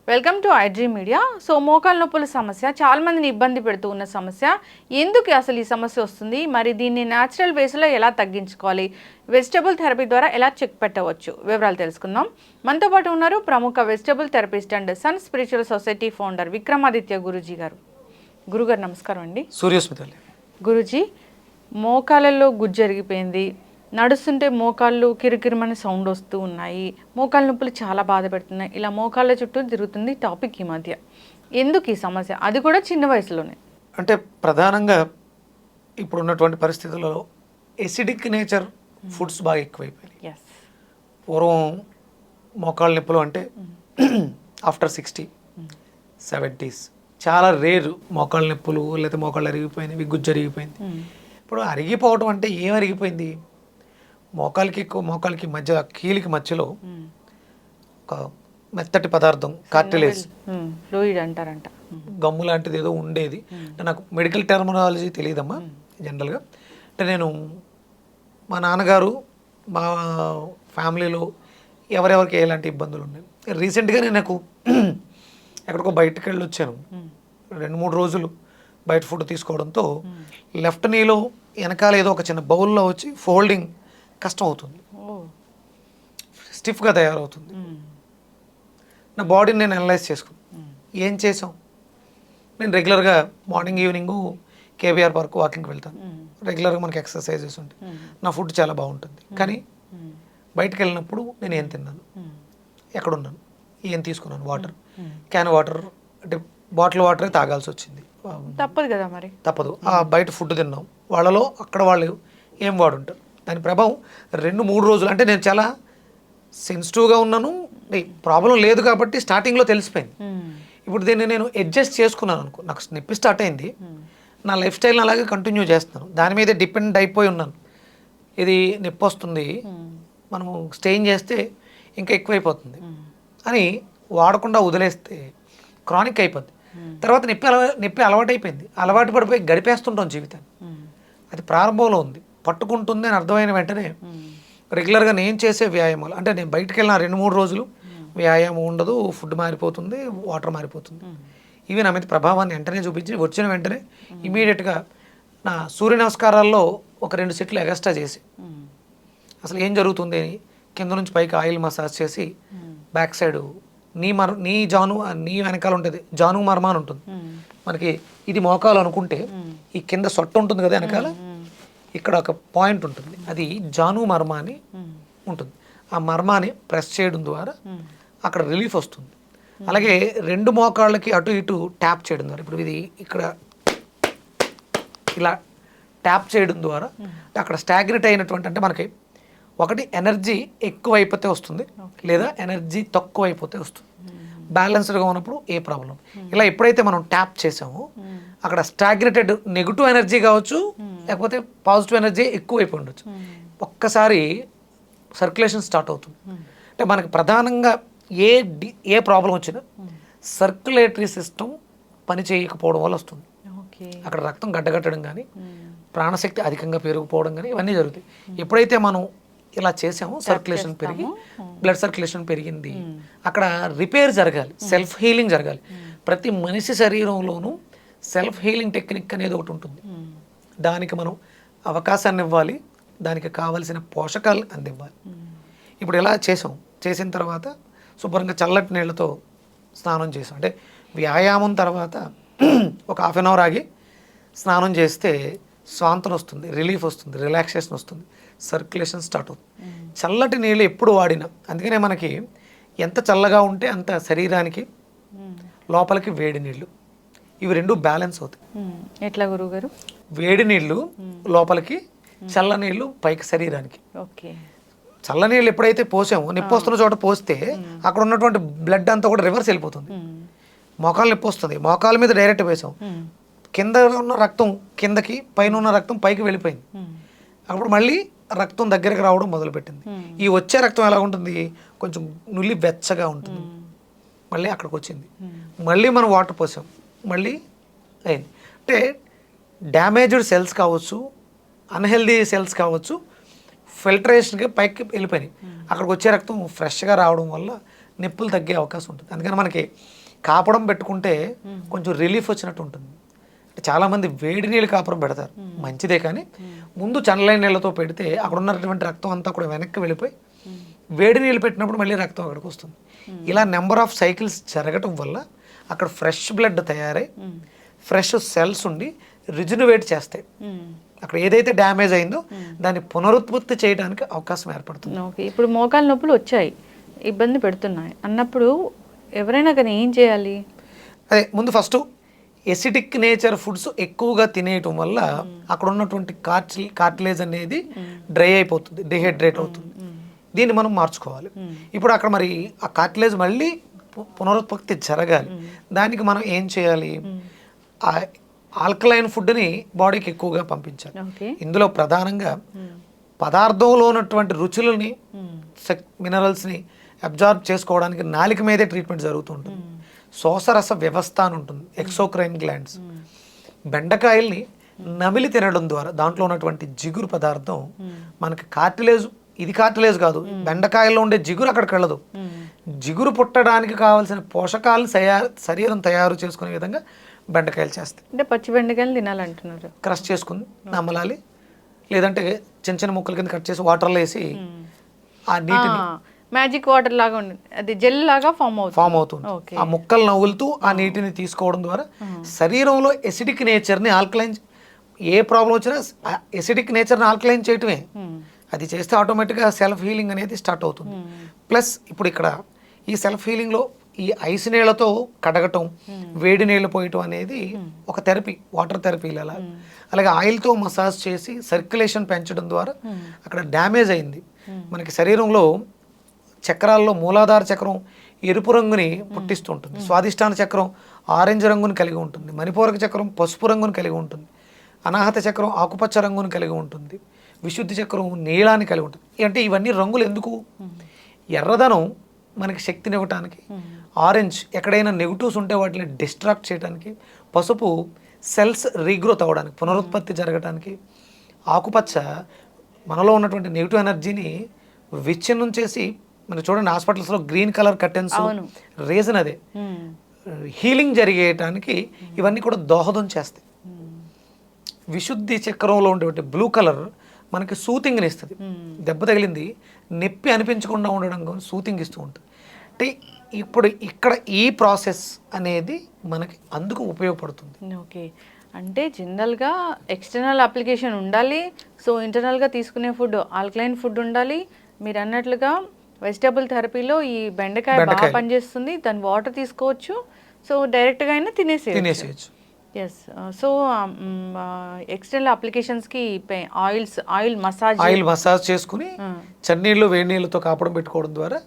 Welcome to iDream media. So మోకాలు నొప్పుల సమస్య చాలా మందిని ఇబ్బంది పెడుతూ ఉన్న సమస్య. ఎందుకు అసలు ఈ సమస్య వస్తుంది, మరి దీన్ని న్యాచురల్ వేస్లో ఎలా తగ్గించుకోవాలి, వెజిటబుల్ థెరపీ ద్వారా ఎలా చెక్ పెట్టవచ్చు, వివరాలు తెలుసుకుందాం. మనతో పాటు ఉన్నారు ప్రముఖ vegetable therapist and Sun Spiritual Society founder Vikramaditya Guruji గారు. గురుగారు నమస్కారం అండి. సూర్యస్మితల్లి. గురూజీ, మోకాళ్ళలో గుజ్జు జరిగిపోయింది, నడుస్తుంటే మోకాళ్ళు కిరికిరిమని సౌండ్ వస్తూ ఉన్నాయి, మోకాళ్ళ నొప్పులు చాలా బాధ పెడుతున్నాయి, ఇలా మోకాళ్ళ చుట్టూ తిరుగుతుంది టాపిక్ ఈ మధ్య. ఎందుకు ఈ సమస్య, అది కూడా చిన్న వయసులోనే? అంటే ప్రధానంగా ఇప్పుడు ఉన్నటువంటి పరిస్థితులలో ఎసిడిక్ నేచర్ ఫుడ్స్ బాగా ఎక్కువైపోయినాయి. పూర్వం మోకాళ్ళ నొప్పులు అంటే ఆఫ్టర్ 60, 70s చాలా రేరు మోకాళ్ళ నొప్పులు, లేకపోతే మోకాళ్ళు అరిగిపోయినవి, గుజ్జు అరిగిపోయింది. ఇప్పుడు అరిగిపోవడం అంటే ఏం అరిగిపోయింది? మోకాలికి మధ్య, కీలికి మధ్యలో ఒక మెత్తటి పదార్థం, కార్టిలేజ్ ఫ్లూయిడ్ అంటారంట, గమ్ము లాంటిది ఏదో ఉండేది. అంటే నాకు మెడికల్ టెర్మినాలజీ తెలియదమ్మా జనరల్గా. అంటే నేను, మా నాన్నగారు, మా ఫ్యామిలీలో ఎవరెవరికి ఎలాంటి ఇబ్బందులు ఉన్నాయి. రీసెంట్గానే నాకు ఎక్కడికో బయటకు వెళ్ళి వచ్చాను, 2-3 రోజులు బయట ఫుడ్ తీసుకోవడంతో లెఫ్ట్ నీలో వెనకాల ఏదో ఒక చిన్న బౌల్లో వచ్చి ఫోల్డింగ్ కష్టం అవుతుంది, స్టిఫ్గా తయారవుతుంది. నా బాడీని నేను అనలైజ్ చేసుకున్నాను. ఏం చేసాం? నేను రెగ్యులర్గా మార్నింగ్ ఈవినింగ్ కేబీఆర్ పార్క్ వాకింగ్కి వెళ్తాను. రెగ్యులర్గా మనకి ఎక్సర్సైజెస్ ఉంటాయి, నా ఫుడ్ చాలా బాగుంటుంది. కానీ బయటకు వెళ్ళినప్పుడు నేను ఏం తిన్నాను, ఎక్కడున్నాను, ఏం తీసుకున్నాను? వాటర్, క్యాన్ వాటర్, అంటే బాటిల్ వాటరే తాగాల్సి వచ్చింది. తప్పదు కదా, మరి తప్పదు. ఆ బయట ఫుడ్ తిన్నాం, వాళ్ళలో అక్కడ వాళ్ళు ఏం వాడుంటారు, దాని ప్రభావం 2-3 రోజులు. అంటే నేను చాలా సెన్సిటివ్గా ఉన్నాను, ప్రాబ్లం లేదు కాబట్టి స్టార్టింగ్లో తెలిసిపోయింది. ఇప్పుడు దీన్ని నేను అడ్జస్ట్ చేసుకున్నాను అనుకో, నాకు నొప్పి స్టార్ట్ అయింది, నా లైఫ్ స్టైల్ని అలాగే కంటిన్యూ చేస్తున్నాను, దాని మీదే డిపెండ్ అయిపోయి ఉన్నాను. ఇది నొప్పి వస్తుంది, మనము స్టెయిన్ చేస్తే ఇంకా ఎక్కువైపోతుంది అని వాడకుండా వదిలేస్తే క్రానిక్ అయిపోద్ది. తర్వాత నొప్పి అలవాటైపోయింది, అలవాటు పడిపోయి గడిపేస్తుంటాం జీవితాన్ని. అది ప్రారంభంలో ఉంది, పట్టుకుంటుంది అని అర్థమైన వెంటనే రెగ్యులర్గా నేను చేసే వ్యాయామాలు, అంటే నేను బయటకు వెళ్ళిన 2-3 రోజులు వ్యాయామం ఉండదు, ఫుడ్ మారిపోతుంది, వాటర్ మారిపోతుంది. ఇవి నా మీద ప్రభావాన్ని వెంటనే చూపించి, వచ్చిన వెంటనే ఇమీడియట్గా నా సూర్య నమస్కారాల్లో ఒక 2 సెట్లు ఎగస్ట్రా చేసి, అసలు ఏం జరుగుతుంది అని కింద నుంచి పైకి ఆయిల్ మసాజ్ చేసి, బ్యాక్ సైడ్ నీ జాను, నీ వెనకాల ఉంటుంది జాను మర్మ అని ఉంటుంది మనకి. ఇది మోకాలు అనుకుంటే ఈ కింద సొట్ట ఉంటుంది కదా వెనకాల, ఇక్కడ ఒక పాయింట్ ఉంటుంది, అది జాను మర్మ అని ఉంటుంది. ఆ మర్మాని ప్రెస్ చేయడం ద్వారా అక్కడ రిలీఫ్ వస్తుంది. అలాగే 2 మోకాళ్ళకి అటు ఇటు ట్యాప్ చేయడం ద్వారా, ఇప్పుడు ఇది ఇక్కడ ఇలా ట్యాప్ చేయడం ద్వారా అక్కడ స్టాగ్నేట్ అయినటువంటి, అంటే మనకి ఒకటి ఎనర్జీ ఎక్కువైపోతే వస్తుంది, లేదా ఎనర్జీ తక్కువ అయిపోతే వస్తుంది. బ్యాలెన్స్డ్గా ఉన్నప్పుడు ఏ ప్రాబ్లం. ఇలా ఎప్పుడైతే మనం ట్యాప్ చేసామో అక్కడ స్టాగ్నేటెడ్ నెగిటివ్ ఎనర్జీ కావచ్చు, లేకపోతే పాజిటివ్ ఎనర్జీ ఎక్కువైపోయి ఉండొచ్చు. ఒక్కసారి సర్క్యులేషన్ స్టార్ట్ అవుతుంది. అంటే మనకి ప్రధానంగా ఏ ప్రాబ్లం వచ్చినా సర్క్యులేటరీ సిస్టమ్ పని చేయకపోవడం వల్ల వస్తుంది. అక్కడ రక్తం గడ్డగట్టడం కానీ, ప్రాణశక్తి అధికంగా పెరిగిపోవడం కానీ ఇవన్నీ జరుగుతాయి. ఎప్పుడైతే మనం ఇలా చేసామో సర్క్యులేషన్ పెరిగి, బ్లడ్ సర్క్యులేషన్ పెరిగింది, అక్కడ రిపేర్ జరగాలి, సెల్ఫ్ హీలింగ్ జరగాలి. ప్రతి మనిషి శరీరంలోనూ సెల్ఫ్ హీలింగ్ టెక్నిక్ అనేది ఒకటి ఉంటుంది. దానికి మనం అవకాశాన్ని ఇవ్వాలి, దానికి కావలసిన పోషకాలు అందివ్వాలి. ఇప్పుడు ఇలా చేసిన తర్వాత శుభ్రంగా చల్లటి నీళ్ళతో స్నానం చేసాం. అంటే వ్యాయామం తర్వాత ఒక 1/2 అన్ అవర్ ఆగి స్నానం చేస్తే స్వాంతన వస్తుంది, రిలీఫ్ వస్తుంది, రిలాక్సేషన్ వస్తుంది, సర్క్యులేషన్ స్టార్ట్ అవుతుంది. చల్లటి నీళ్ళు ఎప్పుడు వాడినా, అందుకనే మనకి ఎంత చల్లగా ఉంటే అంత శరీరానికి లోపలికి వేడి నీళ్ళు, ఇవి 2 బ్యాలెన్స్ అవుతాయి. ఎట్లా గురువుగారు? వేడి నీళ్ళు లోపలికి, చల్ల నీళ్ళు పైకి శరీరానికి. చల్ల నీళ్ళు ఎప్పుడైతే పోసామో, నొప్పి వస్తున్న చోట పోస్తే అక్కడ ఉన్నటువంటి బ్లడ్ అంతా కూడా రివర్స్ వెళ్ళిపోతుంది. మోకాలు నొప్పి వస్తుంది, మోకాల మీద డైరెక్ట్ వేసాం, కింద ఉన్న రక్తం కిందకి, పైన ఉన్న రక్తం పైకి వెళ్ళిపోయింది. అప్పుడు మళ్ళీ రక్తం దగ్గరికి రావడం మొదలుపెట్టింది. ఈ వచ్చే రక్తం ఎలా ఉంటుంది, కొంచెం నుల్లి వెచ్చగా ఉంటుంది. మళ్ళీ అక్కడికి వచ్చింది, మళ్ళీ మనం వాటర్ పోసాం, మళ్ళీ అయింది. అంటే డ్యామేజ్డ్ సెల్స్ కావచ్చు, అన్హెల్దీ సెల్స్ కావచ్చు, ఫిల్టరేషన్కి పైకి వెళ్ళిపోయినాయి. అక్కడికి వచ్చే రక్తం ఫ్రెష్గా రావడం వల్ల నొప్పులు తగ్గే అవకాశం ఉంటుంది. అందుకని మనకి కాపడం పెట్టుకుంటే కొంచెం రిలీఫ్ వచ్చినట్టు ఉంటుంది. అంటే చాలామంది వేడి నీళ్ళు కాపురం పెడతారు, మంచిదే, కానీ ముందు చల్లైన నీళ్ళతో పెడితే అక్కడ ఉన్నటువంటి రక్తం అంతా కూడా వెనక్కి వెళ్ళిపోయి వేడి నీళ్ళు పెట్టినప్పుడు మళ్ళీ రక్తం అక్కడికి వస్తుంది. ఇలా నెంబర్ ఆఫ్ సైకిల్స్ జరగటం వల్ల అక్కడ ఫ్రెష్ బ్లడ్ తయారై ఫ్రెష్ సెల్స్ ఉండి రిజునవేట్ చేస్తాయి. అక్కడ ఏదైతే డ్యామేజ్ అయిందో దాన్ని పునరుత్పత్తి చేయడానికి అవకాశం ఏర్పడుతుంది. ఓకే, ఇప్పుడు మోకాలు నొప్పులు వచ్చాయి, ఇబ్బంది పెడుతున్నాయి అన్నప్పుడు ఎవరైనా కానీ ఏం చేయాలి? అదే ముందు ఫస్ట్ ఎసిడిక్ నేచర్ ఫుడ్స్ ఎక్కువగా తినేయటం వల్ల అక్కడ ఉన్నటువంటి కార్టిలేజ్ అనేది డ్రై అయిపోతుంది, డిహైడ్రేట్ అవుతుంది. దీన్ని మనం మార్చుకోవాలి. ఇప్పుడు అక్కడ మరి ఆ కార్టిలేజ్ మళ్ళీ పునరుత్పత్తి జరగాలి. దానికి మనం ఏం చేయాలి? ఆల్కలైన్ ఫుడ్ని బాడీకి ఎక్కువగా పంపించాలి. ఇందులో ప్రధానంగా పదార్థంలో ఉన్నటువంటి రుచులని మినరల్స్ని అబ్జార్బ్ చేసుకోవడానికి నాలిక మీదే ట్రీట్మెంట్ జరుగుతూ ఉంటుంది. శోషరస వ్యవస్థ అని ఉంటుంది, ఎక్సోక్రైన్ గ్లాండ్స్. బెండకాయల్ని నమిలి తినడం ద్వారా దాంట్లో ఉన్నటువంటి జిగురు పదార్థం మనకి కార్టిలేజ్, ఇది కార్టిలేజ్ కాదు, బెండకాయల్లో ఉండే జిగురు అక్కడికి వెళ్ళదు. జిగురు పుట్టడానికి కావాల్సిన పోషకాలను శరీరం తయారు చేసుకునే విధంగా బెండకాయలు చేస్తాయి. అంటే పచ్చి బెండకాయలు తినాలంటున్నారు. క్రష్ చేసుకుని నమలాలి, లేదంటే చిన్న చిన్న ముక్కల కింద కట్ చేసి వాటర్లో వేసి ఆ నీటిని మ్యాజిక్ వాటర్ లాగా ఉంది, అది జెల్ లాగా ఫామ్ అవుతుంది. ఆ ముక్కలు నవ్వులుతూ ఆ నీటిని తీసుకోవడం ద్వారా శరీరంలో ఎసిడిక్ నేచర్ని ఆల్కలైన్, ఏ ప్రాబ్లం వచ్చినా ఎసిడిక్ నేచర్ని ఆల్కలైన్ చేయటమే. అది చేస్తే ఆటోమేటిక్గా సెల్ఫ్ హీలింగ్ అనేది స్టార్ట్ అవుతుంది. ప్లస్ ఇప్పుడు ఇక్కడ ఈ సెల్ఫ్ హీలింగ్లో ఈ ఐస్ నీళ్లతో కడగటం, వేడి నీళ్ళు పోయటం అనేది ఒక థెరపీ, వాటర్ థెరపీలు. అలా అలాగే ఆయిల్తో మసాజ్ చేసి సర్క్యులేషన్ పెంచడం ద్వారా అక్కడ డ్యామేజ్ అయింది. మనకి శరీరంలో చక్రాల్లో మూలాధార చక్రం ఎరుపు రంగుని పుట్టిస్తుంటుంది, స్వాదిష్టాన చక్రం ఆరెంజ్ రంగుని కలిగి ఉంటుంది, మణిపూరక చక్రం పసుపు రంగుని కలిగి ఉంటుంది, అనాహత చక్రం ఆకుపచ్చ రంగుని కలిగి ఉంటుంది, విశుద్ధి చక్రం నీలాన్ని కలిగి ఉంటుంది. అంటే ఇవన్నీ రంగులు ఎందుకు? ఎర్రదనం మనకి శక్తినివ్వటానికి, ఆరెంజ్ ఎక్కడైనా నెగిటివ్స్ ఉంటే వాటిని డిస్ట్రాక్ట్ చేయడానికి, పసుపు సెల్స్ రీగ్రోత్ అవ్వడానికి, పునరుత్పత్తి జరగడానికి, ఆకుపచ్చ మనలో ఉన్నటువంటి నెగిటివ్ ఎనర్జీని విచ్ఛిన్నం చేసి, మనం చూడండి హాస్పిటల్స్లో గ్రీన్ కలర్ కర్టెన్స్, రీజన్ అదే, హీలింగ్ జరిగేయటానికి ఇవన్నీ కూడా దోహదం చేస్తాయి. విశుద్ధి చక్రంలో ఉండేటువంటి బ్లూ కలర్ మనకి సూతింగ్ని ఇస్తుంది. దెబ్బ తగిలింది నొప్పి అనిపించకుండా ఉండడం సూతింగ్ ఇస్తూ ఉంటుంది. అంటే ఇప్పుడు ఇక్కడ ఈ ప్రాసెస్ అనేది మనకి అందుకు ఉపయోగపడుతుంది. ఓకే, అంటే జనరల్గా ఎక్స్టర్నల్ అప్లికేషన్ ఉండాలి, సో ఇంటర్నల్గా తీసుకునే ఫుడ్ ఆల్కలైన్ ఫుడ్ ఉండాలి. మీరు అన్నట్లుగా వెజిటబుల్ థెరపీలో ఈ బెండకాయ బాగా పనిచేస్తుంది, దాని వాటర్ తీసుకోవచ్చు, సో డైరెక్ట్గా అయినా తినేసేయచ్చు. ఎస్, సో ఎక్స్టర్నల్ అప్లికేషన్స్కి ఆయిల్ మసాజ్ చేసుకుని చన్నీళ్ళు వేడి నీళ్ళతో కాపడం పెట్టుకోవడం ద్వారా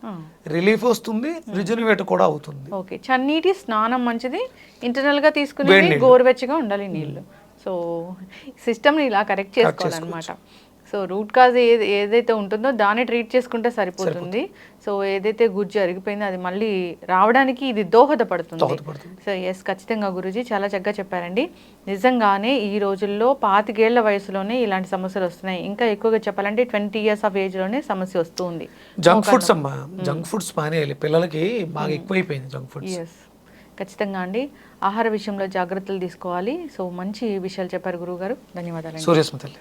రిలీఫ్ వస్తుంది, రిజునవేట్ కూడా అవుతుంది. ఓకే, చన్నీటి స్నానం మంచిది, ఇంటర్నల్గా తీసుకునే గోరువెచ్చగా ఉండాలి నీళ్ళు. సో సిస్టమ్ని ఇలా కరెక్ట్ చేసుకోవాలన్నమాట. సో రూట్ కాజ్ ఏదైతే ఉంటుందో దాన్ని ట్రీట్ చేసుకుంటే సరిపోతుంది. సో ఏదైతే గుజ్జు అరిగిపోయిందో అది మళ్ళీ రావడానికి ఇది దోహదపడుతుంది. సో ఎస్, ఖచ్చితంగా గురూజీ చాలా చక్కగా చెప్పారండి. నిజంగానే ఈ రోజుల్లో 25 ఏళ్ల వయసులోనే ఇలాంటి సమస్యలు వస్తున్నాయి. ఇంకా ఎక్కువగా చెప్పాలంటే 20 years ఆఫ్ ఏజ్లోనే సమస్య వస్తుంది. జంక్ ఫుడ్స్ అమ్మా, జంక్ ఫుడ్స్ మానేయాలి, పిల్లలకి బాగా ఎక్కువైపోయింది జంక్ ఫుడ్స్. ఎస్, ఖచ్చితంగా అండి. ఆహార విషయంలో జాగ్రత్తలు తీసుకోవాలి. సో మంచి విషయాలు చెప్పారు గురువు గారు, ధన్యవాదాలు. సూర్యస్మతల్లి.